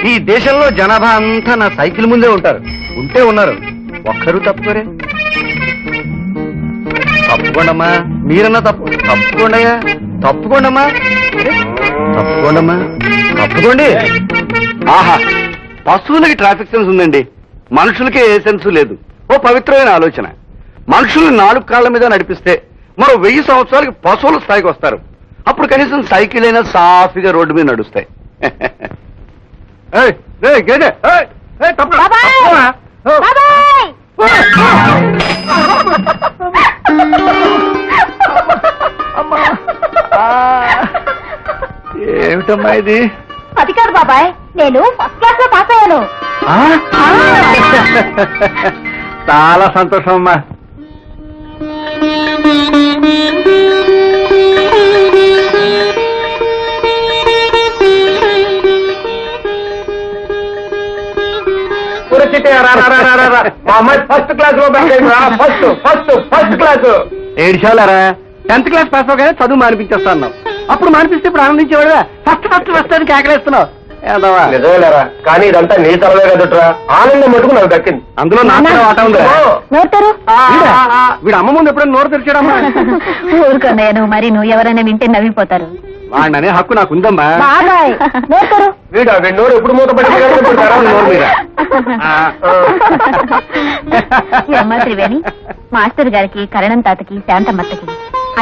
ఈ దేశంలో జనాభా అంతా నా సైకిల్ ముందే ఉంటారు. ఉంటే ఉన్నారు, ఒక్కరు తప్పుకోరే. తప్పుకోండమ్మా, మీరన్నా తప్పుకోండయ్యా, తప్పుకోండమ్మా, తప్పుకోండమ్మా, తప్పుకోండి. ఆహా, పశువులకి ట్రాఫిక్ సెన్స్ ఉందండి, మనుషులకే ఏ సెన్సు లేదు. ఓ పవిత్రమైన ఆలోచన. మనుషులు 4 కాళ్ల మీద నడిపిస్తే మరో 1000 సంవత్సరాలకి పశువుల స్థాయికి వస్తారు. అప్పుడు కనీసం సైకిల్ అయినా సాఫీగా రోడ్డు మీద నడుస్తాయి. ఏమిటమ్మా ఇది? అది కాదు బాబాయ్, నేను ఫస్ట్ క్లాస్ లో పాస్ అయ్యాను. చాలా సంతోషం అమ్మా. మా అమ్మాయి ఫస్ట్ క్లాస్ లో ఫస్ట్ క్లాస్. ఏడ్చాలారా? 10th క్లాస్ పాస్ అవగానే చదువు మానిపించేస్తా అన్నావు. అప్పుడు మానిపిస్తే ఇప్పుడు ఆనందించేవాడుగా. ఫస్ట్ అని కేకలేస్తున్నావు. నిజమేలేరా, కానీ ఇదంతా నీ తలవే కదట్రా. ఆనందం మటుకు నాకు దక్కింది. అందులో నాకు వాటా ఉంది. నోరుతారు వీడు అమ్మ ముందు ఎప్పుడైనా నోరు తెరిచాడమ్మా? ఊరుకున్నాను, మరి నువ్వు ఎవరైనా వింటే నవ్విపోతారు. వాడిననే హక్కు నాకు ఉందమ్మా. వీడు నోరు ఎప్పుడు మూతపడి నోరు మీద త్రివేణి, మాస్టర్ గారికి, కరణం తాతకి, శాంతమ్మత్తకి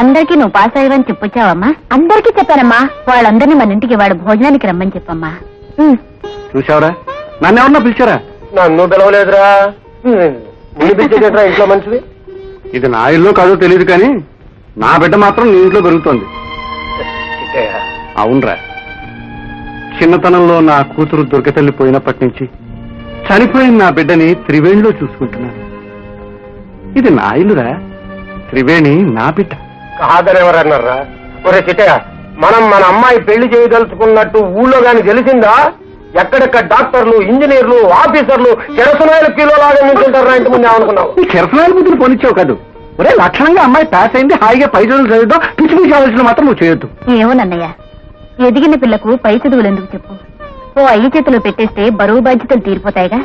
అందరికీ నువ్వు పాస్ అయ్యవని చెప్పొచ్చావమ్మా? అందరికీ చెప్పానమ్మా. వాళ్ళందరినీ మన ఇంటికి వాడు భోజనానికి రమ్మని చెప్పమ్మా. చూసావరా, నన్ను ఎవరన్నా పిలిచారా? నన్ను పిలవలేదురా. నిన్ను పిలిచేట్రా ఇంట్లో మంచిది. ఇది నా ఇల్లు కాదో తెలియదు కానీ నా బిడ్డ మాత్రం నీ ఇంట్లో పెరుగుతోంది. అవునరా, చిన్నతనంలో నా కూతురు దుర్గతల్లి పోయినప్పటి నుంచి చనిపోయిన నా బిడ్డని త్రివేణిలో చూసుకుంటున్నాను. ఇది నా ఇల్లురా, త్రివేణి నా బిడ్డ. కాదని ఎవరన్నారా? ఒరే చిట్టయ్య, మనం మన అమ్మాయి పెళ్లి చేయదలుచుకున్నట్టు ఊళ్ళో గాని తెలిసిందా? ఎక్కడెక్కడ డాక్టర్లు, ఇంజనీర్లు, ఆఫీసర్లు కిరసనాయిల కిలోలాగా నిల్చుంటారా ఇంటి ముందు ఏమనుకున్నావు? ఈ కిరసనాయిల ముందు పోనిచ్చావు కాదు. ఒరే, లక్షణంగా అమ్మాయి పాస్ అయింది, హాయిగా పై చదువులు చదువుతావు, పిచ్చి పిచ్చి ఆలోచన మాత్రం నువ్వు చేయొద్దు. ఏమోనన్నయ్య, ఎదిగిన పిల్లకు పై చదువులు ఎందుకు చెప్పు? ఓ 5 చేతులు పెట్టేస్తే బరువు బాధ్యతలు తీరిపోతాయిగా.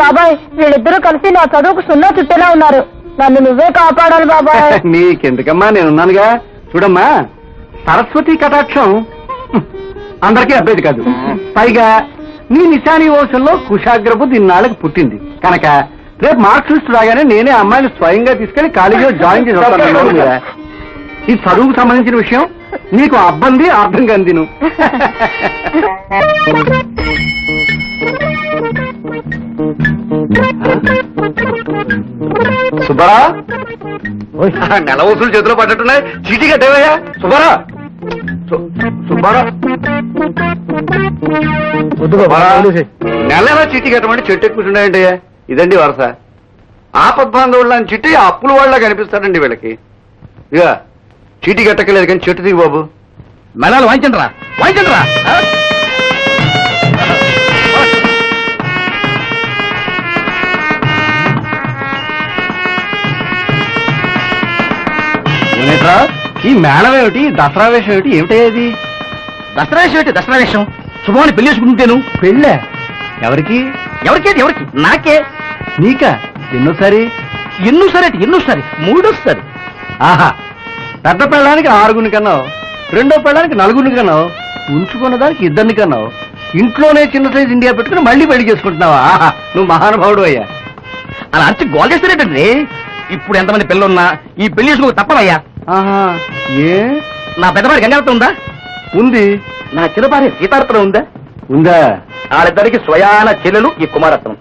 బాబాయ్ వీళ్ళిద్దరూ కలిసి నా చదువుకు 0 చుట్టేలా ఉన్నారు. నన్ను నువ్వే కాపాడాలి బాబాయ్. నీకెందుకమ్మా, నేనున్నానుగా. చూడమ్మా, సరస్వతి కటాక్షం అందరికీ అబ్బేది కాదు. పైగా నీ నిశాని వంశంలో కుశాగ్రపు దీన్నాళ్ళకి పుట్టింది కనుక రేపు మార్క్స్ రాగానే నేనే అమ్మాయిని స్వయంగా తీసుకెళ్లి కాలేజీలో జాయిన్ చేసి ఈ చదువుకు సంబంధించిన విషయం నీకు అబ్బంది అర్థం కందిను. సుబ్బారా, నెల వసూలు చేతిలో పడ్డట్టున్నాయి. చీటీ కట్టేవయ్యా సుబ్బారా. సుబ్బారా, నెల చీటీ కట్టమంటే చెట్టు ఎక్కుతుంటాయండి. ఇదండి వరస. ఆపద్బాంధవుడు అని చిట్టి అప్పుల వాళ్ళ కనిపిస్తాడండి వీళ్ళకి. ఇక చీటీ కట్టకలేదు కానీ చెట్టు దిగు బాబు. మెలాలు వాయించండి రా, వాయించండి రా. ఈ మేళం ఏమిటి, దసరా వేషం ఏమిటి, ఏమిటయ్యేది? దసరా వేషం ఏమిటి? దసరా వేషం శుభాన్ని పెళ్లి చేసుకుంటేను. పెళ్ళే? ఎవరికి? ఎవరికి? నాకే. నీకా? ఎన్నోసారి? ఎన్నోసారి 3వ. ఆహా, పెద్ద పెళ్ళడానికి 6 కన్నావు, 2వ పెళ్ళడానికి 4 కన్నావు, ఉంచుకున్న దానికి 2 కన్నావు. ఇంట్లోనే చిన్న సైజు ఇండియా పెట్టుకుని మళ్ళీ పెళ్లి చేసుకుంటున్నావా? ఆహా, నువ్వు మహానుభావుడు అయ్యా. అలా అర్చి గోల్ చేస్తారేటండి. ఇప్పుడు ఎంతమంది పిల్లలున్నా ఈ పెళ్లి చేసుకో తప్పదయ్యా. ఏ, నా పెద్దవాడి గంగారత్నం ఉందా? ఉంది. నా చిన్నపారి సీతారత్నం ఉందా? ఉందా? వాళ్ళిద్దరికి స్వయాన చెల్లెలు ఈ కుమారత్నం.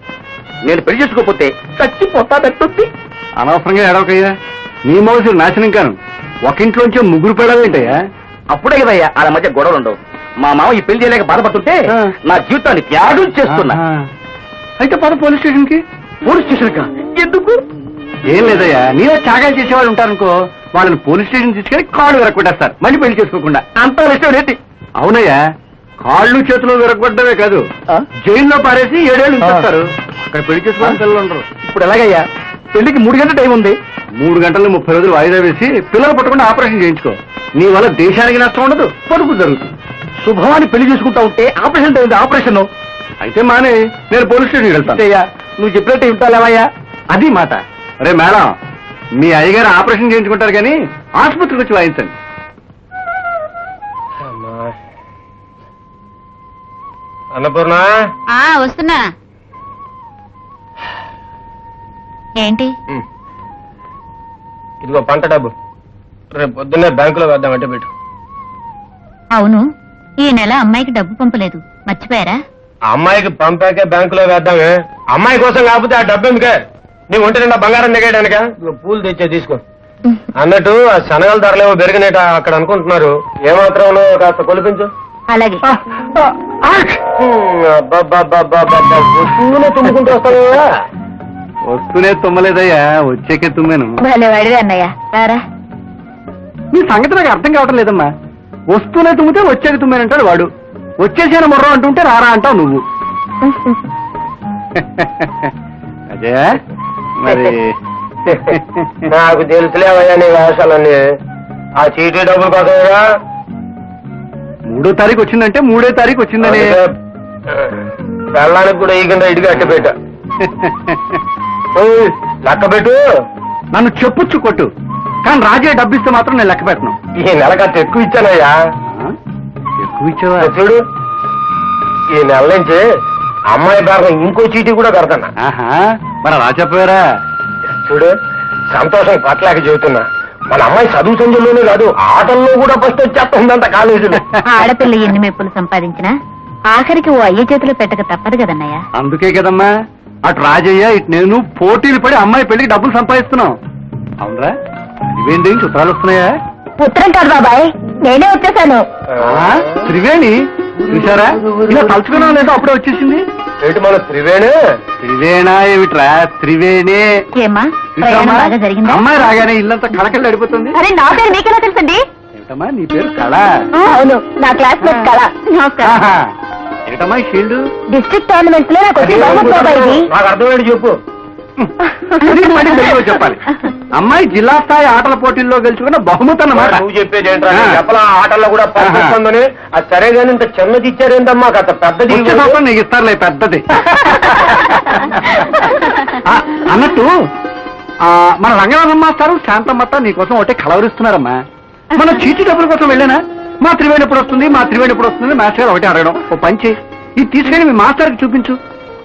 నేను పెళ్లి చేసుకోకపోతే చచ్చిపోతాదట్టుంది. అనవసరంగా ఎడవకయ్యా, నీ మోసు నాశనం కాను. ఒకింట్లోంచి 3 పెళ్ళవేంటయ్యా? అప్పుడే కదయ్యా వాళ్ళ మధ్య గొడవలు ఉండవు. మా మామ ఈ పెళ్లి చేయలేక బాధపడుతుంటే నా జీవితాన్ని త్యాగం చేస్తున్నా. అయితే పద పోలీస్ స్టేషన్ కి. పోలీస్ స్టేషన్ కా? ఎందుకు? ఏం లేదయ్యా, నీలో త్యాగాలు చేసేవాళ్ళు ఉంటారనుకో, వాళ్ళని పోలీస్ స్టేషన్ తీసుకెళ్లి కాళ్ళు విరగొట్టేస్తారు మళ్ళీ పెళ్లి చేసుకోకుండా. అంత ఇష్టం ఏంటి? అవునయ్యా, కాళ్ళు చేతులు విరగొట్టడమే కాదు, జైల్లో పారేసి 7 ఏళ్ళు ఉంచేస్తారు. అక్కడ పెళ్లి చేసుకోవడానికి పిల్లలు ఉండరు. ఇప్పుడు ఎలాగయ్యా? పెళ్లికి 3 గంటల టైం ఉంది. 3 గంటలు 30 రోజులు వాయిదా వేసి పిల్లలు పట్టకుండా ఆపరేషన్ చేయించుకో. నీ వల్ల దేశానికి నష్టం ఉండదు, పొదుపు జరుగుతుంది. శుభవాన్ని పెళ్లి చేసుకుంటా ఉంటే ఆపరేషన్ అయింది. ఆపరేషన్ అయితే మానే, నేను పోలీస్ స్టేషన్కి వెళ్తాను. అయ్యా నువ్వు చెప్పినట్టు వింటాలేవయ్యా, అది మాట. రే మేడం, మీ అయ్యగారు ఆపరేషన్ చేయించుకుంటారు కానీ ఆసుపత్రికి వచ్చి వాయించండి. అన్నపూర్ణ, వస్తున్నా. ఏంటి? ఇదిగో పంట డబ్బు, రేపు పొద్దున్నే బ్యాంకులో వేద్దామంటే పెట్టు. అవును, ఈ నెల అమ్మాయికి డబ్బు పంపలేదు, మర్చిపోయారా? ఆ అమ్మాయికి పంపాకే బ్యాంకులో వేద్దామే. అమ్మాయి కోసం కాకపోతే ఆ డబ్బు ఎందుకే? నీ ఒంటి నిండా బంగారం దిగేయడానిక? పూలు తెచ్చే తీసుకో. అన్నట్టు ఆ శనగల ధరలేవో పెరిగినట అక్కడ అనుకుంటున్నారు. ఏమాత్రం కాస్త కొలిపించు. అలాగే. వస్తూనే తుమ్ముకుంటూ వస్తాను. వస్తూనే తుమ్మలేదయ్యా, వచ్చేకే తుమ్మాను. భలే వాడివి అన్నయ్య, రారా. మీ సంగతి నాకు అర్థం కావటం లేదమ్మా. వస్తూనే తుమ్మితే వచ్చేక తుమ్మానంటాడు వాడు, వచ్చేసిన మొర్రం అంటుంటే రారా అంటావు నువ్వు. అదే మరి నాకు తెలుసులేవయ్యా నీ వేషాలన్నీ. ఆ చీటీ డబ్బులు కోసమేగా. 3వ తారీఖు వచ్చిందంటే 3వ తారీఖు వచ్చిందని. వెళ్ళడానికి కూడా ఈ కింద ఇటుగా అట్టి పెట్ట లెక్క పెట్టు. నన్ను చెప్పుచ్చు కొట్టు, కానీ రాజే డబ్బు ఇస్తే మాత్రం నేను లెక్క పెట్టను. ఈ నెల కాస్త ఎక్కువ ఇచ్చానయ్యా. ఎక్కువ ఇచ్చావా? చూడు, ఈ నెల నుంచి అమ్మాయి పేరు ఇంకో చీటీ కూడా కడతాను. ఆహా, మరి అలా చెప్పారా? చూడు, సంతోషం పట్లేక చెబుతున్నా. మన అమ్మాయి చదువు సందులోనే కాదు, ఆటల్లో కూడా ఫస్ట్ వచ్చేస్తుందంట కాలేజీలో. ఆడపిల్ల ఎన్ని మెప్పులు సంపాదించినా ఆఖరికి ఓ అయ్య చేతిలో పెట్టక తప్పదు కదన్నయ్య. అందుకే కదమ్మా అటు రాజయ్య ఇటు నేను పోటీలు పడి అమ్మాయి పెళ్లికి డబ్బులు సంపాదిస్తున్నాం. అవునరా? ఇవేంటి చుట్టాలు వస్తున్నాయా? ఉత్తరం కాదు బాబాయ్, నేనే వచ్చేసాను. త్రివేణి చూసారా? ఇలా తలుచుకున్నాం లేదో అప్పుడే వచ్చేసింది. ఏంటి మన త్రివేణి? త్రివేణా ఏమిట్రా? త్రివేణి. ఏమ్మా, ప్రయాణం బాగా జరిగిందా? అమ్మాయి రాగానే ఇల్లంతా కళకళ అడిపోతుంది. అరే, నా పేరు మీకెలా తెలుసండి? ఏంటమ్మా నీ పేరు కళ? అవును, నా క్లాస్మేట్ కళ. నమస్కారం. ఆహా. ఏంటమ్మా ఈ షీల్డ్? డిస్ట్రిక్ట్ టోర్నమెంట్స్ లో నాకు వచ్చి బహుమతి బాబాయ్ ఇది. నాకు అర్థమయ్యేది చెప్పు. అది మళ్ళీ తెలుగులో చెప్పాలి. అమ్మాయి జిల్లా స్థాయి ఆటల పోటీల్లో గెలుచుకున్న బహుమతి అన్నమాట. నువ్వు చెప్పేది ఏంట్రా? చెప్పలా ఆటల్లో కూడా పంపిస్తుందని. అది సరే గాని ఇంత చిన్నది ఇచ్చారేంటమ్మా? అంత పెద్దది వచ్చే సంవత్సరం నీకు ఇస్తారులే పెద్దది. అన్నట్టు మన రంగనాథం మాస్టారు శాంతమ్మత్త నీకోసం ఒకటే కలవరిస్తున్నారమ్మా. మన చీటీ డబ్బుల కోసం వెళ్ళానా? మా త్రివేణి ఎప్పుడు వస్తుంది, మా త్రివేణి ఎప్పుడు వస్తుంది మాస్టర్ గారు ఒకటే అడగడం. ఓ పంచి ఇది తీసుకెళ్ళి మీ మాస్టర్కి చూపించు,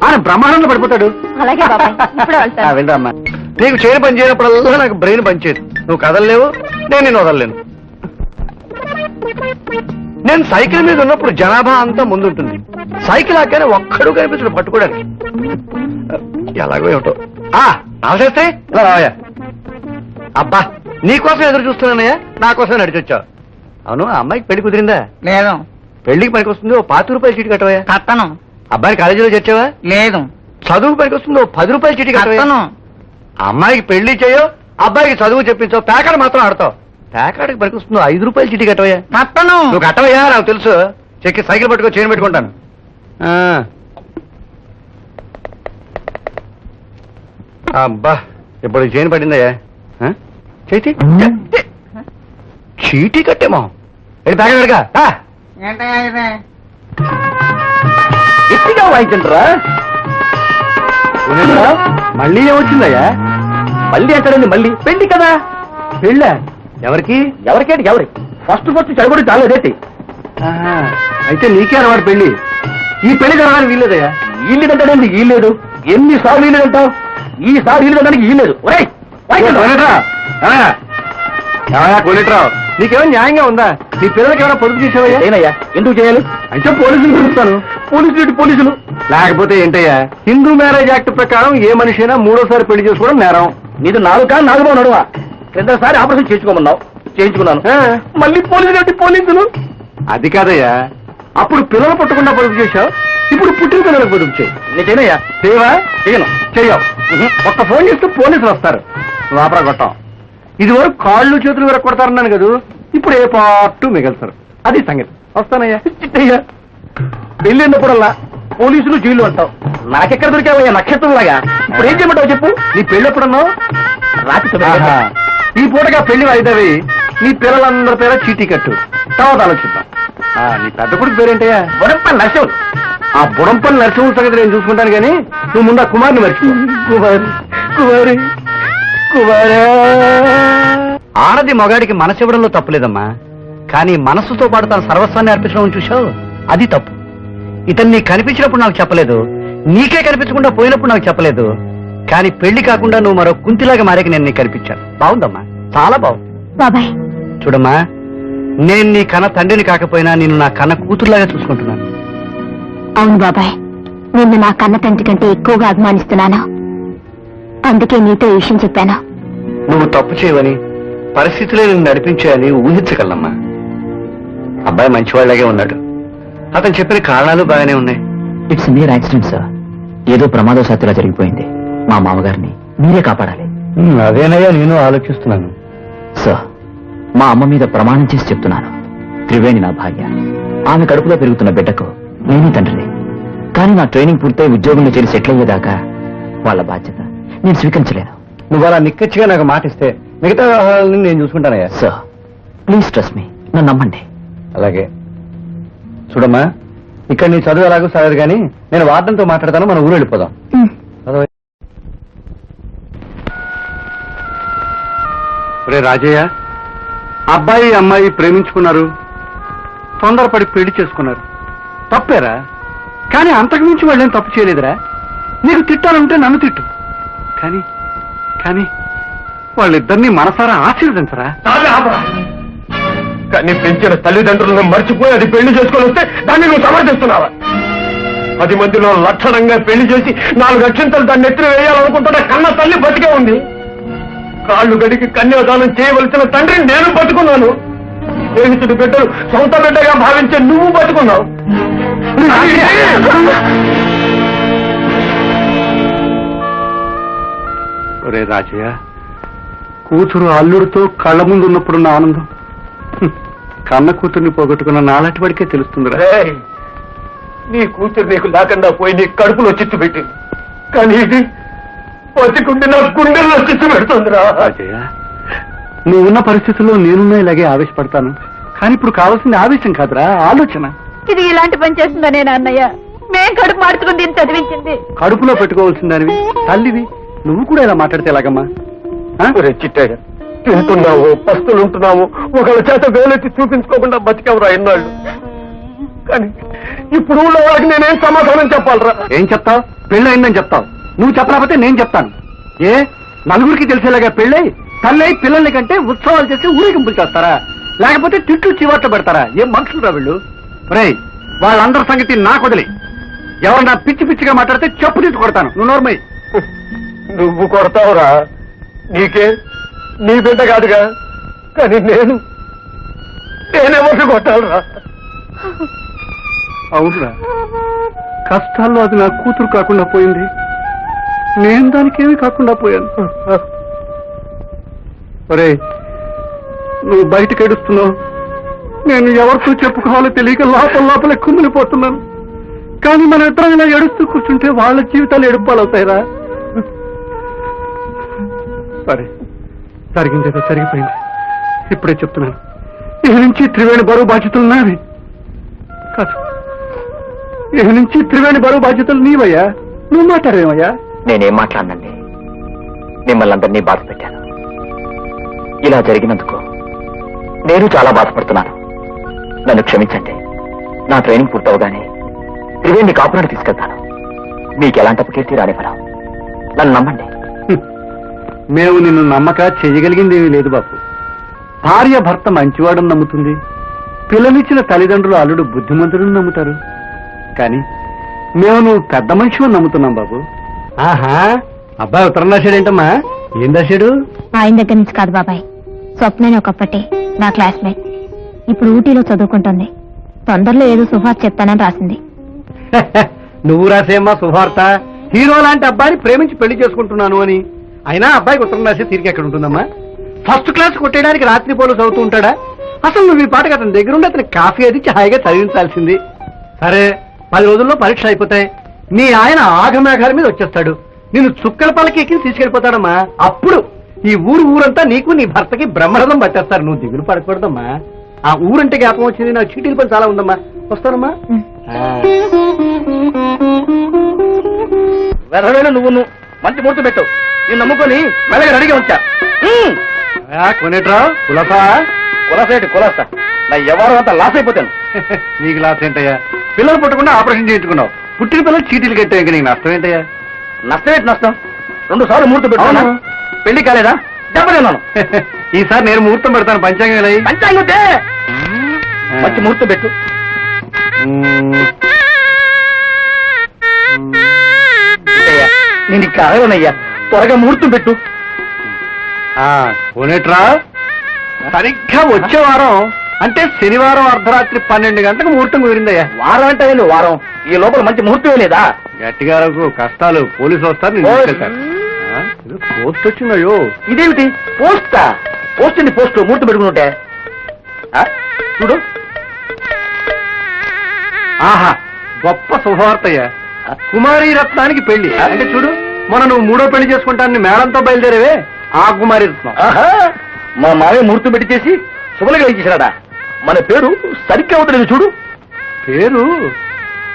ఆయన బ్రహ్మాండంలో పడిపోతాడు. అలాగే బాబాయ్, ఇప్పుడే వెళ్తాను. వెళ్దామా. నీకు చేయని పని చేయనప్పుడల్లా నాకు బ్రెయిన్ పనిచేయదు. నువ్వు కదలలేవు, నేను నిన్ను వదలలేను. నేను సైకిల్ మీద ఉన్నప్పుడు జనాభా అంతా ముందుంటుంది. సైకిల్ ఆగానే ఒక్కడు కనిపించడు పట్టుకోవడానికి. ఎలాగో ఏమిటో. నమస్తే, ఇలా రావయ్యా. అబ్బా, నీకోసం ఎదురు చూస్తున్నానయ్యా, నా కోసం నడిచొచ్చావు. అవును, ఆ అమ్మాయికి పెళ్లి కుదిరిందా? లేదు. పెళ్లికి పనికి వస్తుంది ఓ 5 రూపాయల చీటి కట్టవయ్యా. కట్టను. అబ్బాయి కాలేజీలో చేర్చావా? లేదు. చదువు పనికి వస్తుంది ఓ 10 రూపాయల చీటి కట్టవయ్యా. కట్టను. అమ్మాయికి పెళ్లి చేయో, అబ్బాయికి చదువు చెప్పించావు, ప్యాకాడు మాత్రం ఆడతావు. ప్యాకాడికి పనికి వస్తుంది 5 రూపాయల చీటి కట్టవయ్యా. కట్టను. నువ్వు కట్టవయ్యా, నాకు తెలుసు. చెక్కి సైకిల్ పట్టుకో, చైన్ పెట్టుకుంటాను. అబ్బా, ఇప్పుడు చైన్ పడిందయ్యా. చేతి చీటీ కట్టేమో ప్యాకెట్గా ఏంటయ్యా ఇది? ఎట్టిగా వాయించండిరా. మళ్ళీ ఏమొచ్చిందయ్యా? మళ్ళీ ఎక్కడండి? మళ్ళీ పెళ్లి కదా. పెళ్ళా? ఎవరికి? ఎవరికేంటి? ఎవరి ఫస్ట్ చెడగొడి చాలేదేంటి? అయితే నీకే అన్నమాట పెళ్లి. ఈ పెళ్లి జరగాలని వీల్లేదయ్యా. వీళ్ళు కంటాడండి వీల్లేదు. ఎన్నిసార్లు వీళ్ళు అంటావు? ఈసారి వీళ్ళు కట్టడానికి వీల్లేదు. కొనిట్రావు, నీకేమో న్యాయంగా ఉందా? నీ పిల్లలకి ఏమైనా పొదుపు చేసేవయ్యా? ఏనయ్యా, ఎందుకు చేయాలి? అంటే పోలీసులు పిలుస్తాను. పోలీసులు లేకపోతే ఏంటయ్యా? హిందూ మ్యారేజ్ యాక్ట్ ప్రకారం ఏ మనిషి అయినా 3వసారి పెళ్లి చేసుకోవడం నేరం. నీది 4 నడువా? 2సారి ఆపరేషన్ చేయించుకున్నాను. మళ్ళీ పోలీసులు. అది కాదయ్యా, అప్పుడు పిల్లలు పుట్టకుండా పొదుపు చేశావు, ఇప్పుడు పుట్టిన పిల్లలకు పొదుపు చేయి. నేనేనయ్యా చేయవా? చెయ్యవు. ఒక్క ఫోన్ చేస్తే పోలీసులు వస్తారు. నువ్వు ఆపరా కొట్టాం. ఇది వరకు కాళ్ళు చేతులు వరకు కొడతారన్నాను కదా, ఇప్పుడు ఏ పాటు మిగల్తారు. అది సంగతి. వస్తానయ్యా. చిట్టయ్యా, పెళ్ళినప్పుడల్లా పోలీసులు జైలు అంటావు. నాకెక్కడ దొరికావయ్యా నక్షత్రం లాగా? ఇప్పుడు ఏం చేయమంటావు చెప్పు. నీ పెళ్ళి ఎప్పుడన్నావు? రాత్రి. ఈ పూటగా పెళ్లి వాయిదావి నీ పిల్లలందరి పేర చీటీ కట్టు, తర్వాత ఆలోచిద్దాం. నీ పెద్ద కొడుకు పేరేంటయ్యా? బుడంపల్లి నరసింహుడు. ఆ బుడంపల్లి నరసింహుడు సంగతి నేను చూసుకుంటాను కానీ నువ్వు ముందు ఆ కుమార్ని మర్చిపో. కుమారి కుమారి కుమారా. ఆడది మగాడికి మనసు ఇవ్వడంలో తప్పులేదమ్మా, కానీ మనస్సుతో పాటు తన సర్వస్వాన్ని అర్పించడం చూసావు, అది తప్పు. ఇతను నీకు కనిపించినప్పుడు నాకు చెప్పలేదు, నీకే కనిపించకుండా పోయినప్పుడు నాకు చెప్పలేదు, కానీ పెళ్లి కాకుండా నువ్వు మరో కుంతిలాగా మారేకి నేను నీకు కనిపించాను. బాగుందమ్మా, చాలా బాగుంది. బాబాయ్ చూడమ్మా, నేను నీ కన్న తండ్రిని కాకపోయినా నేను నా కన్న కూతురులాగా చూసుకుంటున్నాను. అవును బాబాయ్, నిన్ను నా కన్న తండ్రి కంటే ఎక్కువగా అభిమానిస్తున్నాను. అందుకే నీతో ఈ విషయం చెప్పాను. నువ్వు తప్పు చేయవని, పరిస్థితులే నిన్ను నడిపించాయని ఊహించగలమ్మా. అబ్బాయి మంచివాళ్లాగే ఉన్నాడు, అతను చెప్పిన కారణాలు బాగానే ఉన్నాయి. It's near accident sir. ఏదో ప్రమాదవశాత్తులా జరిగిపోయింది. మా మామగారిని మీరే కాపాడాలి. అదేనయ్యా నేను ఆలోచిస్తున్నాను. సార్, మా అమ్మ మీద ప్రమాణం చేసి చెప్తున్నాను. త్రివేణి నా భార్య. ఆమె కడుపులో పెరుగుతున్న బిడ్డకు నేనే తండ్రిని. కానీ నా ట్రైనింగ్ పూర్తయి ఉద్యోగంలో చేరి సెటిల్ అయ్యేదాకా వాళ్ళ బాధ్యత నేను స్వీకరించలేను. నువ్వు అలా నిక్కచ్చిగా నాకు మాట ఇస్తే మిగతా వ్యవహారాలను నేను చూసుకుంటానయ్యా. Sir, please trust me. నన్ను నమ్మండి. అలాగే. చూడమ్మా, ఇక్కడ నీ చదువు ఎలాగో సాగదు కానీ నేను వార్డెన్తో మాట్లాడతాను, మన ఊరు వెళ్ళిపోదాం. రే రాజయ్య, అబ్బాయి అమ్మాయి ప్రేమించుకున్నారు, తొందరపడి పెళ్లి చేసుకున్నారు. తప్పేరా? కానీ అంతకు మించి వాళ్ళేం తప్పు చేయలేదురా. నీకు తిట్టాలంటే నన్ను తిట్టు, కానీ కానీ వాళ్ళిద్దరినీ మనసారా ఆశీర్వదించరా. కానీ పెంచిన తల్లిదండ్రులను మర్చిపోయి అది పెళ్లి చేసుకొని వస్తే దాన్ని నువ్వు సమర్థిస్తున్నావా? 10 మందిలో లక్షణంగా పెళ్లి చేసి 4 అక్షంతలు దాన్ని ఎత్తున వేయాలనుకుంటున్న కన్న తల్లి బతికే ఉంది. కాళ్ళు గడికి కన్యాదానం చేయవలసిన తండ్రిని నేను బతుకున్నాను. స్నేహితుడి బిడ్డలు సొంత బిడ్డగా భావించే నువ్వు బతుకున్నావు. ఒరే రాజయ్య, కూతురు అల్లుడితో కళ్ళ ముందు ఉన్నప్పుడున్న ఆనందం కన్న కూతుర్ని పోగొట్టుకున్న నాలాంటి వాడికే తెలుస్తుందిరా. రేయ్, నీ కూతురు నీకు లేకుండా పోయి నీ కడుపులో చిచ్చు పెట్టింది, కానీ ఇది బతికుండి నా గుండెల్లో చిచ్చు పెడుతుందిరా. రాజయ్య, నువ్వు ఉన్న పరిస్థితుల్లో నేనున్నా ఇలాగే ఆవేశపడతాను, కానీ ఇప్పుడు కావాల్సింది ఆవేశం కాదురా, ఆలోచన. ఇది ఇలాంటి పని చేస్తుందనే అన్నయ్య మేం కడుపు మార్చుకుని దీన్ని చదివించింది. కడుపులో పెట్టుకోవాల్సిందానివి, తల్లివి, నువ్వు కూడా ఇలా మాట్లాడితే ఎలాగమ్మా? ఒరే చిట్టయ్య, తింటున్నావు, పస్తులుంటున్నావు, ఒకళ్ళ చేత వేలెత్తి చూపించుకోకుండా బతికేవరా ఎన్నాళ్ళు. కానీ ఇప్పుడు ఉన్న వాళ్ళకి నేనేం సమాధానం చెప్పాలరా? ఏం చెప్తావు? పెళ్ళయిందని చెప్తావు. నువ్వు చెప్పలేకపోతే నేను చెప్తాను. ఏ నలుగురికి తెలిసేలాగా పెళ్ళై తల్లై పిల్లల్ని కంటే ఉత్సవాలు చేసి ఊరేగింపులు చేస్తారా? లేకపోతే తిట్లు చివాట్లు పెడతారా? ఏం మనుషులు రా వీళ్ళు? రేయ్, వాళ్ళందరి సంగతి నాకు వదిలి, ఎవరన్నా పిచ్చి పిచ్చిగా మాట్లాడితే చెప్పు తీసి కొడతాను. నువ్వు నోర్మై. నువ్వు కొడతావురా, నీకే, నీ బిడ్డ కాదుగా. కానీ నేనెవరిని కొట్టాలరా? అవునురా, కష్టాల్లో అది నా కూతురు కాకుండా పోయింది, నేను దానికేమీ కాకుండా పోయాను. ఒరే, నువ్వు బయటకు ఏడుస్తున్నావు, నేను ఎవరితో చెప్పుకోవాలో తెలియక లోపలే కుమిలిపోతున్నాను. కానీ మన ఇద్దరం ఇలా ఏడుస్తూ కూర్చుంటే వాళ్ళ జీవితాలు ఏడుపాలవుతాయిరా. సరే, జరిగిందేదో జరిగిపోయింది. ఇప్పుడే చెప్తున్నాను, ఇక నుంచి త్రివేణి బరువు బాధ్యతలు నావి కాదు. ఇక నుంచి త్రివేణి బరువు బాధ్యతలు నీవయ్యా. నువ్వు మాట్లాడేవయ్యా? నేనేం మాట్లాడనండి. మిమ్మల్ని అందరినీ బాధ పెట్టాను. ఇలా జరిగినందుకు నేను చాలా బాధపడుతున్నాను. నన్ను క్షమించండి. నా ట్రైనింగ్ పూర్తవగానే త్రివేణి కాపురాన్ని తీసుకెళ్తాను. మీకు ఎలాంటి అపకీర్తి రానివ్వరా. నన్ను నమ్మండి. మేము నిన్ను నమ్మక చేయగలిగిందేమీ లేదు బాబు. భార్య భర్త మంచివాడని నమ్ముతుంది, పిల్లనిచ్చిన తల్లిదండ్రులు అల్లుడు బుద్ధిమంతుడిని నమ్ముతారు. కానీ మేము నువ్వు పెద్ద మనిషిని నమ్ముతున్నాం బాబు. ఆహా, అబ్బాయి ఉత్తరం రాశాడేంటమ్మా? ఏం రాశాడు? ఆయన దగ్గర నుంచి కాదు బాబాయ్, స్వప్నని ఒకప్పటి నా క్లాస్మేట్, ఇప్పుడు ఊటీలో చదువుకుంటుంది. తొందరలో ఏదో శుభార్త చెప్తానని రాసింది. నువ్వు రాసేమ్మా శుభార్త? హీరో లాంటి అబ్బాయిని ప్రేమించి పెళ్లి చేసుకుంటున్నాను అని. అయినా అబ్బాయికి ఉత్తరం రాసే తీరిక ఎక్కడ ఉంటుందమ్మా? ఫస్ట్ క్లాస్ కొట్టేయడానికి రాత్రి పోలు చదువుతూ ఉంటాడా? అసలు నువ్వు ఈ పాటకు అతని దగ్గరుండి అతని కాఫీ అది హాయిగా చదివించాల్సింది. సరే, 10 రోజుల్లో పరీక్ష అయిపోతాయి. నీ ఆయన ఆగమేఘాల మీద వచ్చేస్తాడు. నిన్ను చుక్కల పలకి ఎక్కి తీసుకెళ్ళిపోతాడమ్మా. అప్పుడు ఈ ఊరంతా నీకు నీ భర్తకి బ్రహ్మరథం పట్టేస్తారు. నువ్వు దిగులు పడకూడదమ్మా. ఆ ఊరంటే జ్ఞాపకం వచ్చింది. నాకు చీటీల పని చాలా ఉందమ్మా. వస్తానమ్మా. వెరవేళ నువ్వు మంచి ముహూర్తం పెట్టు. నేను నమ్ముకొని మెల్లగా రెడీగా ఉంచా. కొనేట్రా కులసా కులాసా నా ఎవరు అంతా లాస్ అయిపోతాను. నీకు లాస్ ఏంటయ్యా? పిల్లలు పుట్టకుండా ఆపరేషన్ చేయించుకున్నావు. పుట్టిన పిల్లలు చీటీలు కట్టావు. ఇంక నీకు నష్టం ఏంటయ్యా? నష్టం 2 సార్లు ముహూర్తం పెట్టాను. పెళ్లి కాలేదా? దెబ్బతిన్నాను. ఈసారి నేను ముహూర్తం పెడతాను. పంచాంగం పంచాంగం మంచి ముహూర్తం పెట్టు. నేను ఇక్కడ అడగనయ్యా, త్వరగా ముహూర్తం పెట్టు. కొనేట్రా సరిగ్గా వచ్చే వారం అంటే శనివారం అర్ధరాత్రి 12 గంటలకు ముహూర్తం కుదిరిందయ్యా. వారం అంటే వారం ఈ లోపల మంచి ముహూర్తమే లేదా? గట్టిగా కష్టాలు. పోలీసులు వస్తారు. నేను తీసుకెళ్తాను. పోస్ట్ వచ్చిందయ్యో. ఇదేమిటి పోస్టా? పోస్ట్ అండి పోస్ట్. ముహూర్తం పెట్టుకుంటే చూడు. ఆహా, గొప్ప శుభవార్తయ్యా. కుమారి రత్నానికి పెళ్లి. అంటే చూడు, మొన్న నువ్వు 3వ పెళ్లి చేసుకుంటానని మేళంతో బయలుదేరేవే ఆ కుమారి రత్నం. మా మావయ్య ముహూర్తం పెట్టి చేసి శుభలుగా ఇచ్చేసాడా? మన పేరు సరిగ్గా అవుతుంది చూడు. పేరు?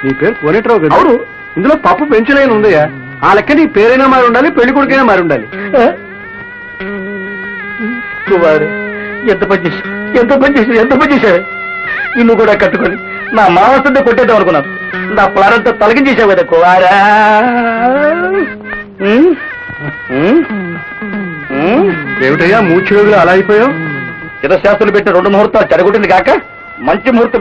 నీ పేరు కోనేట్రావు కదా? అవును. ఇందులో పప్పు పెంచులైన ఉందయ్యా. ఆ లెక్క నీ పేరైనా మారి ఉండాలి, పెళ్లి కొడుకైనా మారి ఉండాలి. కుమారి ఎంత పని చేశావు. నిన్ను కూడా కట్టుకొని నా మావస్తుంటే కొట్టేద్దాం అనుకున్నాను. నా ప్లాన్ అంతా తొలగించేసావు కదా కుమారా. ఏమిటయ్యా మూర్ఛ రోజులు అలా అయిపోయావు? చిరశాస్త్రులు పెట్టిన 2 ముహూర్తాలు చెడగొట్టింది కాక మంచి ముహూర్తం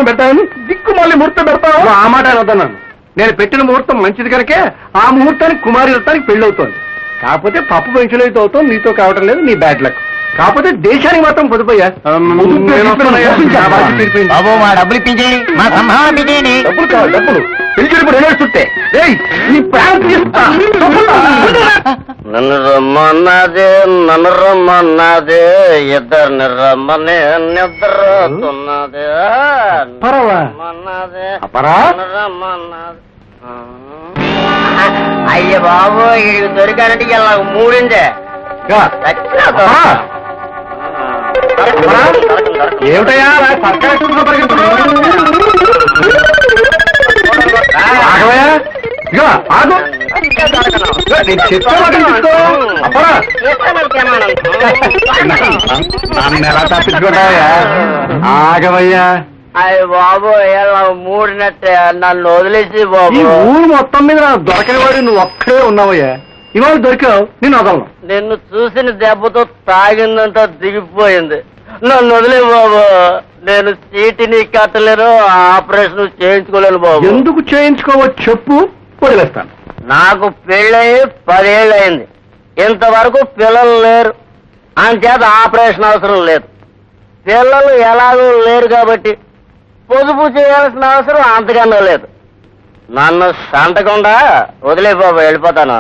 పెడతానని దిక్కు మళ్ళీ ముహూర్తం పెడతాను. ఆ మాట వద్దన్నాను. నేను పెట్టిన ముహూర్తం మంచిది కనుకే ఆ ముహూర్తానికి కుమారి రత్నానికి పెళ్లి అవుతోంది. కాకపోతే పప్పు పెంచులైతే అవుతాం. నీతో కావటం లేదు. నీ బ్యాడ్ లక్. కాకపోతే దేశానికి మాత్రం పొదుపోయా. బాబు మా డబ్బులు ఇప్పించేయండి, మా సంభావన ఇప్పించేయండి. డబ్బులు కావాలి, డబ్బులు. పెంచుడు ఎన్నో చుట్టే నీ ప్రాణం తీస్తా. నన్ను రమ్మన్నదే ఇద్దరిని రమ్మని నిద్రతున్నదే. అయ్య బాబు ఇది దొరికానంటే ఇలా 3 ఏమిటయ్యా ఆగవయ్యా? ఇగో ఆగు. నేను నన్ను ఎలా తప్పించుకుంటావయ్యా? ఆగవయ్యా. అయ్య బాబు ఇలా 3 నన్ను వదిలేసి బాబు. ఈ ఊరు మొత్తం మీద నాకు దొరకని వాడు నువ్వు ఒక్కడే ఉన్నావయ్యా. ఇవాళ దొరికావు, నేను వదలను. నిన్ను చూసిన దెబ్బతో తాగిందంతా దిగిపోయింది. నన్ను వదిలే బాబు. నేను సీటుని కట్టలేను, ఆపరేషన్ చేయించుకోలేను బాబు. ఎందుకు చేయించుకోవచ్చు చెప్పు, వదిలేస్తాను. నాకు పెళ్ళయి 10 ఏళ్ళు అయింది. ఇంతవరకు పిల్లలు లేరు. అంచేత ఆపరేషన్ అవసరం లేదు. పిల్లలు ఎలాగూ లేరు కాబట్టి పొదుపు చేయాల్సిన అవసరం అంతకన్నా లేదు. నన్ను సంటకుండా వదిలే బాబు, వెళ్ళిపోతాను.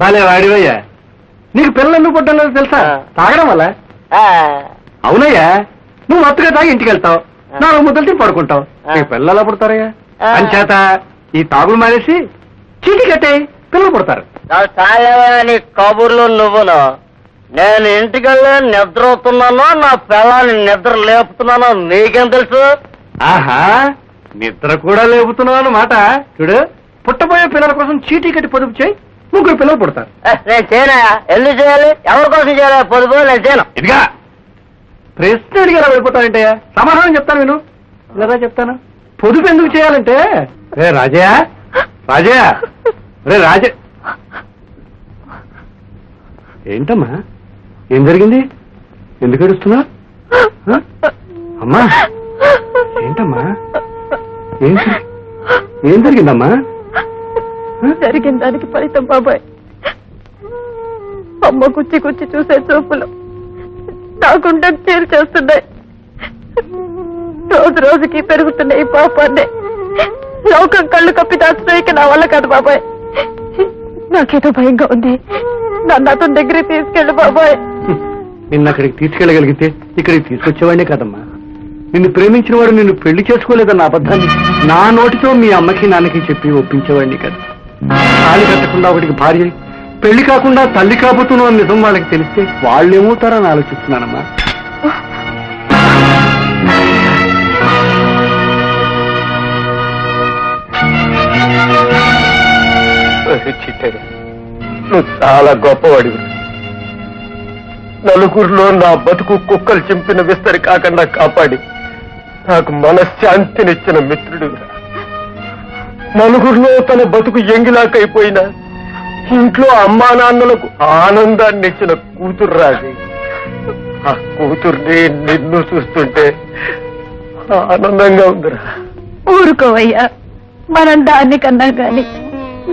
బాలే వాడివయ్యా. నీకు పిల్లలు ఎందుకు పుట్టడం లేదు తెలుసా? తాగడం వల్ల. అవునయ్యా, నువ్వు మత్తుగా తాగి ఇంటికి వెళ్తావు, 4 ముద్దలు తిని పడుకుంటావు. నీ పిల్లలు ఎలా పుడతారయ్యా? అంచేత ఈ తాగులు మానేసి చీటీ కట్టే పిల్లలు పుడతారు. నీ కబుర్లు నువ్వును. నేను ఇంటికెళ్ళి నిద్ర అవుతున్నానో నా పిల్లల్ని నిద్ర లేపుతున్నానో నీకేం తెలుసు? ఆహా, నిద్ర కూడా లేపుతున్నావు అన్నమాట. చూడు, పుట్టబోయే పిల్లల కోసం చీటీ కట్టి పొదుపు చేయి, 3 పిల్లలు పుడతారు. నేను చేయనా? ఎందుకు చేయాలి? ఎవరి కోసం చేయాలి పొదుపు? నేను చేయను. ఇదిగా ప్రశ్న అడిగి ఎలా వెళ్ళిపోతానంటే సమాధానం చెప్తాను. విను, లేదా చెప్తాను. పొదుపు ఎందుకు చేయాలంటే, రే రాజయ్య, రే రాజ. ఏంటమ్మా, ఏం జరిగింది? ఎందుకు ఏడుస్తున్నా? అమ్మా ఏంటమ్మా, ఏం జరిగిందమ్మా? జరిగిన దానికి ఫలితం బాబాయ్. అమ్మ కుచ్చి చూసే చూపులు నాకుంటే చేస్తున్నాయి. రోజుకి పెరుగుతున్న ఈ పాపాన్ని లోకం కళ్ళు కప్పి దాచడం ఇక నా వల్ల కాదు బాబాయ్. నాకేదో భయంగా ఉంది. నన్ను అతని దగ్గరికి తీసుకెళ్ళి బాబాయ్. నిన్న అక్కడికి తీసుకెళ్ళగలిగితే ఇక్కడికి తీసుకొచ్చేవాడినే కదమ్మా. నిన్ను ప్రేమించిన వాడు నిన్ను పెళ్లి చేసుకోలేదన్న అబద్ధాన్ని నా నోటితో మీ అమ్మకి నాన్నకి చెప్పి ఒప్పించేవాడిని కదా. తాళి కట్టకుండా ఒకటికి భార్య, పెళ్లి కాకుండా తల్లి కాబోతున్నావు అని నిజం వాళ్ళకి తెలిస్తే వాళ్ళు ఏమవుతారని ఆలోచిస్తున్నానమ్మా. చిట్టయ్య, నువ్వు చాలా గొప్పవాడివి. నలుగురిలో నా బతుకు కుక్కలు చింపిన విస్తరి కాకుండా కాపాడి నాకు మనశ్శాంతినిచ్చిన మిత్రుడు. నలుగురిలో తన బతుకు ఎంగిలాకైపోయినా ఇంట్లో అమ్మా నాన్నలకు ఆనందాన్ని ఇచ్చిన కూతురు రాది. ఆ కూతుర్ని నిన్ను చూస్తుంటే ఆనందంగా ఉందిరా. ఊరుకోవయ్యా, మనం దాన్ని కన్నా గాని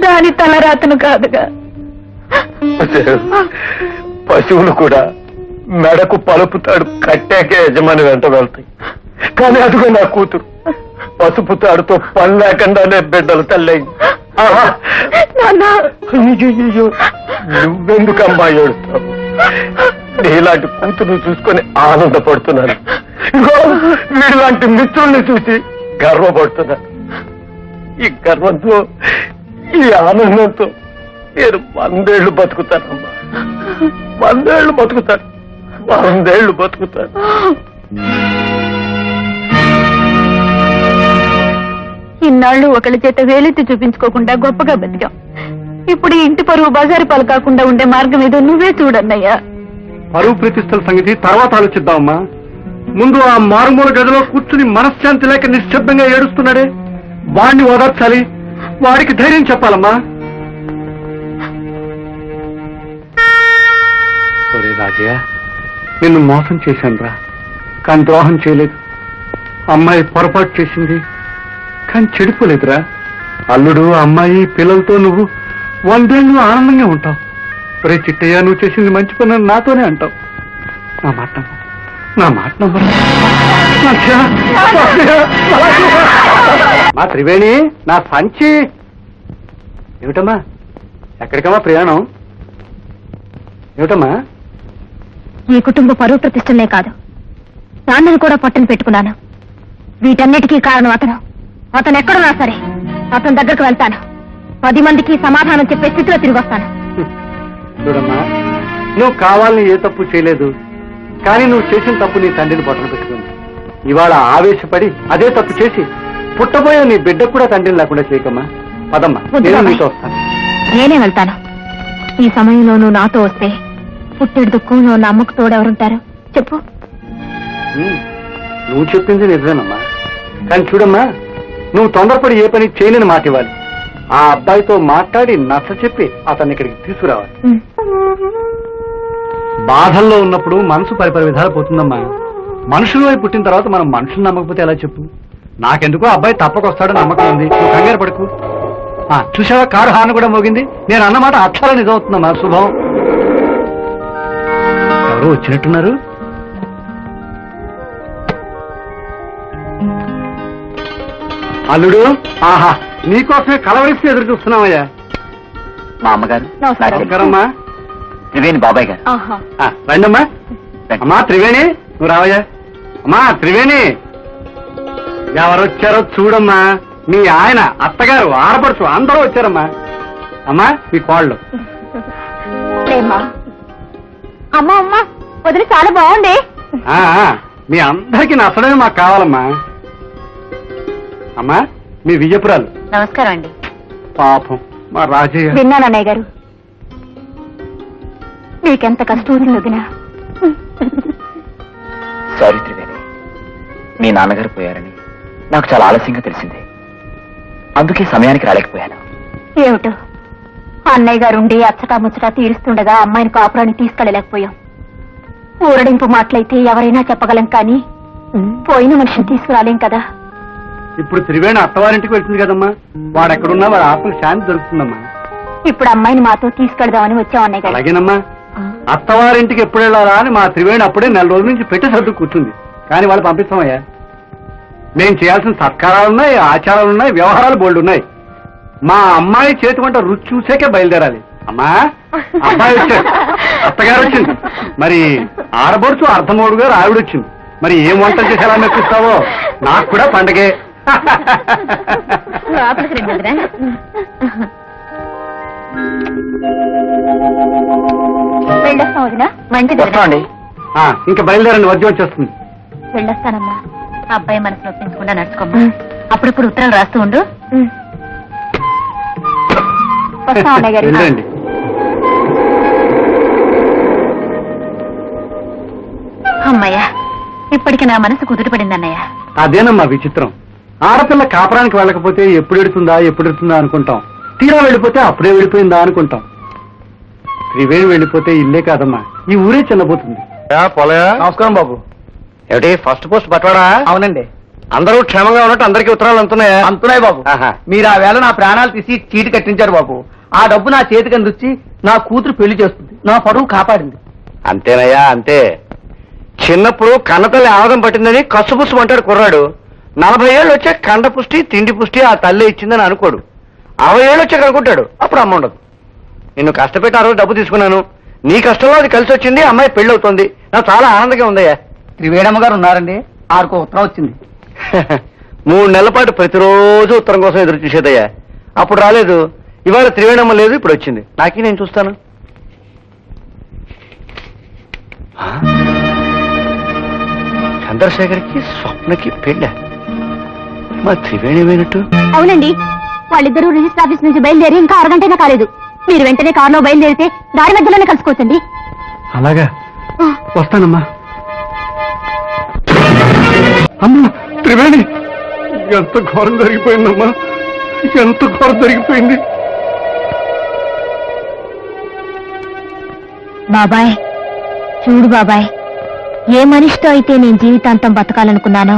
దాని తలరాతను కాదుగా. పశువులు కూడా మెడకు పలుపుతాడు కట్టాకే యజమాని వెంట వెళ్తాయి. కానీ అదిగో నా కూతురు పసుపు తాడుతో పని లేకుండానే బిడ్డలు తల్లయింది. నువ్వెందుకమ్మా ఏడుస్తావు? నీలాంటి కూతురు చూసుకొని ఆనందపడుతున్నాను. ఇగో వీడిలాంటి మిత్రుల్ని చూసి గర్వపడుతున్నాను. ఈ గర్వంతో, ఈ ఆనందంతో నేను 100 ఏళ్ళు బతుకుతానమ్మా. 100 ఏళ్ళు బతుకుతాను. 100 ఏళ్ళు బతుకుతాను. ఇన్నాళ్ళు ఒకళ్ళ చేత వేలెత్తి చూపించుకోకుండా గొప్పగా బతికాం. ఇప్పుడు ఈ ఇంటి పరువు బజారు పాలు కాకుండా ఉండే మార్గం ఏదో నువ్వే చూడన్నయ్యా. పరువు ప్రతిష్టల సంగతి తర్వాత ఆలోచిద్దామమ్మా. ముందు ఆ మారుమూల గదిలో కూర్చుని మనశ్శాంతి లేక నిశ్శబ్దంగా ఏడుస్తున్నాడే, వాణ్ణి ఓదార్చాలి, వాడికి ధైర్యం చెప్పాలమ్మా. ఒరే రాజయ్య, నిన్ను మోసం చేశానురా, కానీ ద్రోహం చేయలేదు. అమ్మాయి పొరపాటు చేసింది, కానీ చెడిపోలేదురా. అల్లుడు, అమ్మాయి, పిల్లలతో నువ్వు 100 ఏళ్ళు ఆనందంగా ఉంటావు. ఒరే చిట్టయ్య, నువ్వు చేసింది మంచి పని అని నాతోనే అంటావు. నా మాట నమ్ము. నా మాట నమ్మరా. మా త్రివేణి, నా సంచి ఏమిటమ్మా? ఎక్కడికమ్మా ప్రయాణం? ఏమిటమ్మా? ఈ కుటుంబ పరువు ప్రతిష్టలే కాదు, నాన్నని కూడా పట్టును పెట్టుకున్నాను. వీటన్నిటికీ కారణం అతను. అతను ఎక్కడున్నా సరే అతని దగ్గరకు వెళ్తాను. 10 మందికి సమాధానం చెప్పే స్థితిలో తిరిగి వస్తాను. చూడమ్మా, నువ్వు కావాలని ఏ తప్పు చేయలేదు, కానీ నువ్వు చేసిన తప్పు నీ తండ్రిని పొట్టన పెట్టుకుంది. ఇవాళ ఆవేశపడి అదే తప్పు చేసి పుట్టబోయే నీ బిడ్డకు కూడా తండ్రిని లేకుండా చేయకమ్మా. పదమ్మా, నేను నీతో వస్తాను. నేనే వెళ్తాను. ఈ సమయంలో నువ్వు నాతో వస్తే పుట్టెడు దుఃఖంలో నా అమ్మకు తోడెవరుంటారు చెప్పు. నువ్వు చెప్పింది నిజమేనమ్మా, కానీ చూడమ్మా, నువ్వు తొందరపడి ఏ పని చేయలేని మాట ఇవ్వాలి. ఆ అబ్బాయితో మాట్లాడి నచ్చ చెప్పి అతన్ని ఇక్కడికి తీసుకురావాలి. బాధల్లో ఉన్నప్పుడు మనసు పరిపరి విధాలు పోతుందమ్మా. మనుషుల వైపు పుట్టిన తర్వాత మనం మనుషులు నమ్మకపోతే ఎలా చెప్పు? నాకెందుకో అబ్బాయి తప్పకొస్తాడని నమ్మకం ఉంది. నువ్వు కంగారు పడకు. చూసావా, కారు హార్న్ కూడా మోగింది. నేను అన్నమాట అక్షరాలు నిజమవుతుందమ్మా. శుభం. ఎవరు వచ్చినట్టున్నారు? అల్లుడు, ఆహా, నీకోసమే కలవరిస్తూ ఎదురు చూస్తున్నామయ్యా. మా అమ్మగారు, నమస్కారమ్మా. త్రివేణి బాబాయ్ గారు. రండమ్మా. అమ్మా త్రివేణి, నువ్వు రావయ్యా. అమ్మా త్రివేణి, ఎవరొచ్చారో చూడమ్మా. మీ ఆయన, అత్తగారు, ఆడపడుచు అందరూ వచ్చారమ్మా. అమ్మా మీ కోళ్ళు. అమ్మా అమ్మా, వదిలి చాలా బాగుంది. మీ అందరికీ నచ్చడమే మాకు కావాలమ్మా. అమ్మా మీ విజయపురాలు. నమస్కారం అండి. పాపం మా రాజయ్య. విన్నాను అన్నయ్య గారు, మీకెంత కష్టం ఉంది వదినా. సారీ త్రివేణి, మీ నాన్నగారు పోయారని నాకు చాలా ఆలస్యంగా తెలిసింది. అందుకే సమయానికి రాలేకపోయాను. ఏమిటో, అన్నయ్య గారు ఉండి అచ్చటా ముచ్చటా తీరుస్తుండగా అమ్మాయిని కాపురాన్ని తీసుకెళ్ళలేకపోయాం. ఊరడింపు మాటలైతే ఎవరైనా చెప్పగలం, కానీ పోయిన మనిషిని తీసుకురాలేం కదా. ఇప్పుడు త్రివేణి అత్తవారింటికి వెళ్తుంది కదమ్మా. వాడెక్కడున్నా వాడి ఆత్మకు శాంతి దొరుకుతుందమ్మా. ఇప్పుడు అమ్మాయిని మాతో తీసుకెళ్దామని వచ్చాం అన్నయ్య గారు. అలాగేనమ్మా. అత్తవారింటికి ఎప్పుడు వెళ్ళాలా అని మా త్రివేణి అప్పుడే 4 రోజుల నుంచి పెట్టి సర్దు కూర్చుంది. కానీ వాళ్ళు పంపిస్తామయ్యా. మేము చేయాల్సిన సత్కారాలున్నాయి, ఆచారాలున్నాయి, వ్యవహారాలు బోల్డ్ ఉన్నాయి. మా అమ్మాయి చేతి వంట రుచి చూసాకే బయలుదేరాలి. అమ్మా, అబ్బాయి వచ్చాడు, అత్తగారు వచ్చింది, మరి ఆడబడుచు అర్ధమోడు గారు ఆవిడ వచ్చింది. మరి ఏం వంటలు చేసి ఎలా మెప్పిస్తావో నాకు కూడా పండగే. లోపలికి రండి వదినా. వెళ్ళొస్తాం వదినా. మంచిది వదినా. వస్తామండి. ఇంకా బయలుదేరండి, వద్యం వచ్చేస్తుంది. వెళ్ళొస్తానమ్మా. అబ్బాయి మనసు నొప్పించకుండా నడుచుకోమ్మా. అప్పుడప్పుడు ఉత్తరాలు రాస్తూ ఉండు. వస్తాం అన్నయ్య గారు. వెళ్ళండి. అమ్మయ్యా, ఇప్పటికి నా మనసు కుదుటపడింది అన్నయ్య. అదేనమ్మా విచిత్రం. ఆడపిల్ల కాపురానికి వెళ్ళకపోతే ఎప్పుడు ఎడుతుందా అనుకుంటాం. తీరా వెళ్ళిపోతే అప్పుడే వెళ్ళిపోయిందా అనుకుంటాం. త్రివేణి వెళ్ళిపోతే ఇల్లే కాదమ్మా, ఈ ఊరే చిన్నపోతుంది. నమస్కారం బాబు. ఏమిటి ఫస్ట్ పోస్ట్ పట్టవాడా? అవునండి. అందరూ క్షేమంగా ఉన్నట్టు అందరికీ ఉత్తరాలు అందుతున్నాయా? అంతున్నాయి బాబు. ఆహా. మీరు ఆ వేళ నా ప్రాణాలు తీసి చీటి కట్టించారు బాబు. ఆ డబ్బు నా చేతికి అందించి నా కూతురు పెళ్లి చేస్తుంది, నా పరువు కాపాడింది. అంతేనయ్యా, అంతే. చిన్నప్పుడు కన్నతల్లి ఆవదం పట్టిందని కసుపుసు అంటాడు కుర్రాడు. 40 ఏళ్ళు వచ్చే కండ పుష్టి తిండి పుష్టి ఆ తల్లి ఇచ్చిందని అనుకోడు. 60 ఏళ్ళు వచ్చాక అనుకుంటాడు, అప్పుడు అమ్మ ఉండదు. నిన్ను కష్టపెట్టి ఆ రోజు డబ్బు తీసుకున్నాను, నీ కష్టంలో అది కలిసి వచ్చింది, అమ్మాయి పెళ్లి అవుతుంది. నాకు చాలా ఆనందంగా ఉందయ్యా. త్రివేణమ్మ గారు ఉన్నారండి, ఆరుకో ఉత్తరం వచ్చింది. 3 నెలల పాటు ప్రతిరోజు ఉత్తరం కోసం ఎదురు చూసేదయ్యా. అప్పుడు రాలేదు, ఇవాళ త్రివేణమ్మ లేదు, ఇప్పుడు వచ్చింది. నాకే నేను చూస్తాను. చంద్రశేఖర్కి స్వప్నకి పెళ్ళ, మా త్రివేణి పోయినట్టు. అవునండి, వాళ్ళిద్దరూ రిజిస్టర్ ఆఫీస్ నుంచి బయలుదేరి ఇంకా అరగంటైనా కాలేదు. మీరు వెంటనే కారులో బయలుదేరితే దారి మధ్యలోనే కలుసుకోవచ్చండి. అలాగా, వస్తానమ్మా. అమ్మా త్రివేణి, ఎంత ఘోరం జరిగిపోయిందమ్మా, ఎంత ఘోరం జరిగిపోయింది. బాబాయ్ చూడు బాబాయ్, ఏ మనిషితో అయితే నేను జీవితాంతం బతకాలనుకున్నానో,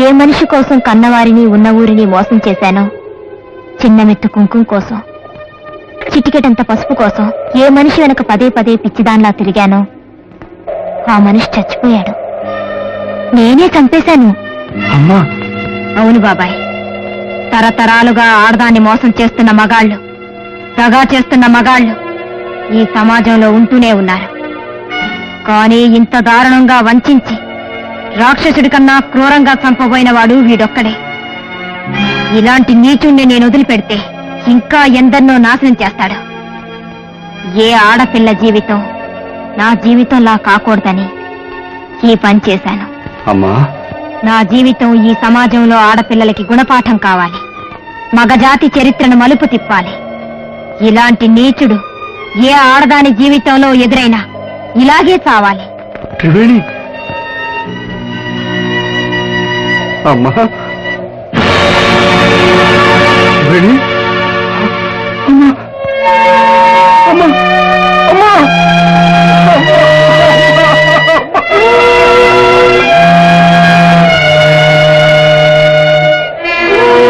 ఏ మనిషి కోసం కన్నవారిని ఉన్న ఊరిని మోసం చేశానో, చిన్న మెట్టు కుంకుమ కోసం, చిటికెటంత పసుపు కోసం ఏ మనిషి వెనక పదే పదే పిచ్చిదాన్లా తిరిగానో, ఆ మనిషి చచ్చిపోయాడు. నేనే చంపేశాను. అమ్మా, అవును బాబాయ్, తరతరాలుగా ఆడదాన్ని మోసం చేస్తున్న మగాళ్ళు, దగా చేస్తున్న మగాళ్ళు ఈ సమాజంలో ఉంటూనే ఉన్నారు. కానీ ఇంత దారుణంగా వంచించి రాక్షసుడి కన్నా క్రూరంగా చంపబోయిన వాడు వీడొక్కడే. ఇలాంటి నీచుణ్ణి నేను వదిలిపెడితే ఇంకా ఎందరినో నాశనం చేస్తాడు. ఏ ఆడపిల్ల జీవితం నా జీవితంలా కాకూడదని ఈ పని చేశాను. అమ్మా, నా జీవితం ఈ సమాజంలో ఆడపిల్లలకి గుణపాఠం కావాలి, మగజాతి చరిత్రను మలుపు తిప్పాలి. ఇలాంటి నీచుడు ఏ ఆడదాని జీవితంలో ఎదురైనా ఇలాగే చావాలి. త్రివేణి, అమ్మా త్రివేణి, అమ్మా అమ్మా అమ్మా.